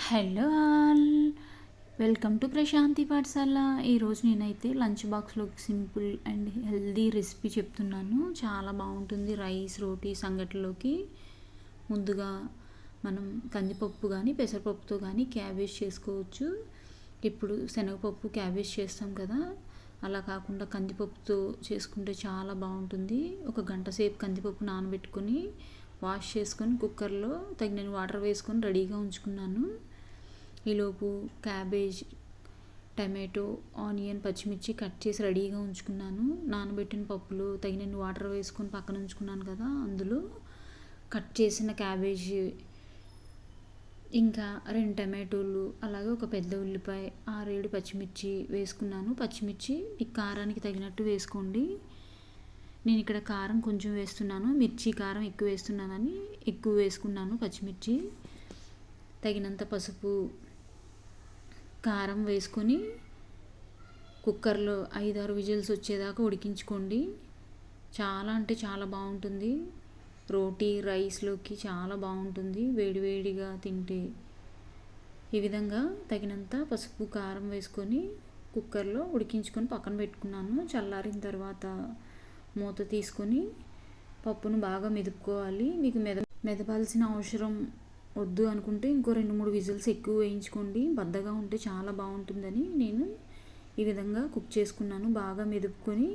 Hello all, welcome to Prashanti Pathashala. ఈరోజు నేనైతే lunch బాక్స్లోకి సింపుల్ అండ్ హెల్దీ రెసిపీ చెప్తున్నాను. చాలా బాగుంటుంది రైస్, రోటీ, సంగటిలోకి. ముందుగా మనం కందిపప్పు కానీ పెసరపప్పుతో కానీ క్యాబేజ్ చేసుకోవచ్చు. ఇప్పుడు శనగపప్పు క్యాబేజ్ చేస్తాం కదా, అలా కాకుండా కందిపప్పుతో చేసుకుంటే చాలా బాగుంటుంది. ఒక గంట సేపు కందిపప్పు నానబెట్టుకొని వాష్ చేసుకొని కుక్కర్లో తగినన్ని వాటర్ వేసుకొని రెడీగా ఉంచుకున్నాను. ఈలోపు క్యాబేజ్, టమాటో, ఆనియన్, పచ్చిమిర్చి కట్ చేసి రెడీగా ఉంచుకున్నాను. నానబెట్టిన పప్పులు తగినన్ని వాటర్ వేసుకొని పక్కన ఉంచుకున్నాను కదా, అందులో కట్ చేసిన క్యాబేజ్, ఇంకా 2 టమాటోలు, అలాగే ఒక పెద్ద ఉల్లిపాయ, 6-7 పచ్చిమిర్చి వేసుకున్నాను. పచ్చిమిర్చి మీ కారానికి తగినట్టు వేసుకోండి. నేను ఇక్కడ కారం కొంచెం వేస్తున్నాను, మిర్చి కారం ఎక్కువ వేస్తున్నానని ఎక్కువ వేసుకున్నాను. పచ్చిమిర్చి, తగినంత పసుపు, కారం వేసుకొని కుక్కర్లో 5-6 విజిల్స్ వచ్చేదాకా ఉడికించుకోండి. చాలా అంటే చాలా బాగుంటుంది. రోటీ, రైస్లోకి చాలా బాగుంటుంది వేడివేడిగా తింటే. ఈ విధంగా తగినంత పసుపు, కారం వేసుకొని కుక్కర్లో ఉడికించుకొని పక్కన పెట్టుకున్నాను. చల్లారిన తర్వాత మూత తీసుకొని పప్పును బాగా మెదుపుకోవాలి. మీకు మెదపాల్సిన అవసరం వద్దు అనుకుంటే ఇంకో 2-3 విజిల్స్ ఎక్కువ వేయించుకోండి. బద్దగా ఉంటే చాలా బాగుంటుందని నేను ఈ విధంగా కుక్ చేసుకున్నాను. బాగా మెదుపుకొని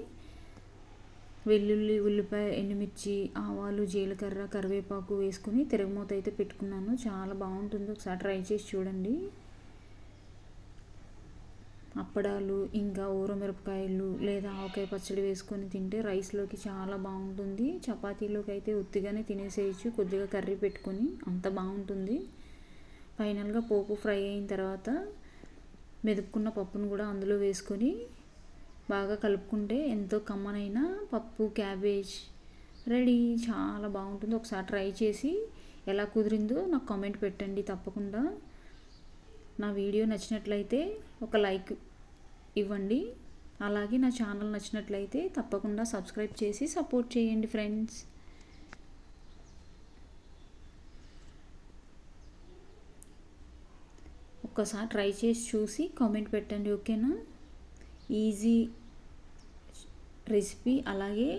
వెల్లుల్లి, ఉల్లిపాయ, ఎండుమిర్చి, ఆవాలు, జీలకర్ర, కరివేపాకు వేసుకొని తిరగమూత అయితే పెట్టుకున్నాను. చాలా బాగుంటుంది, ఒకసారి ట్రై చేసి చూడండి. అప్పడాలు, ఇంకా ఊరమిరపకాయలు లేదా ఆవకాయ పచ్చడి వేసుకొని తింటే రైస్లోకి చాలా బాగుంటుంది. చపాతీలోకి అయితే ఉత్తిగానే తినేసేయచ్చు, కొద్దిగా కర్రీ పెట్టుకొని, అంత బాగుంటుంది. ఫైనల్గా పోపు ఫ్రై అయిన తర్వాత మెదుపుకున్న పప్పును కూడా అందులో వేసుకొని బాగా కలుపుకుంటే ఎంతో కమ్మనైన పప్పు క్యాబేజ్ రెడీ. చాలా బాగుంటుంది. ఒకసారి ట్రై చేసి ఎలా కుదిరిందో నాకు కామెంట్ పెట్టండి తప్పకుండా. నా వీడియో నచ్చినట్లయితే ఒక లైక్ ఇవ్వండి. అలాగే నా ఛానల్ నచ్చినట్లయితే తప్పకుండా సబ్స్క్రైబ్ చేసి సపోర్ట్ చేయండి ఫ్రెండ్స్. ఒక్కసారి ట్రై చేసి చూసి కామెంట్ పెట్టండి, ఓకేనా? ఈజీ రెసిపీ, అలాగే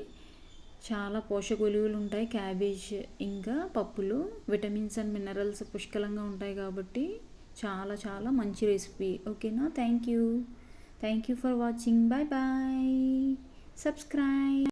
చాలా పోషక విలువలు ఉంటాయి క్యాబేజ్ ఇంకా పప్పులో. విటమిన్స్ అండ్ మినరల్స్ పుష్కలంగా ఉంటాయి కాబట్టి చాలా చాలా మంచి రెసిపీ, ఓకేనా? Thank you for watching. Bye bye. Subscribe.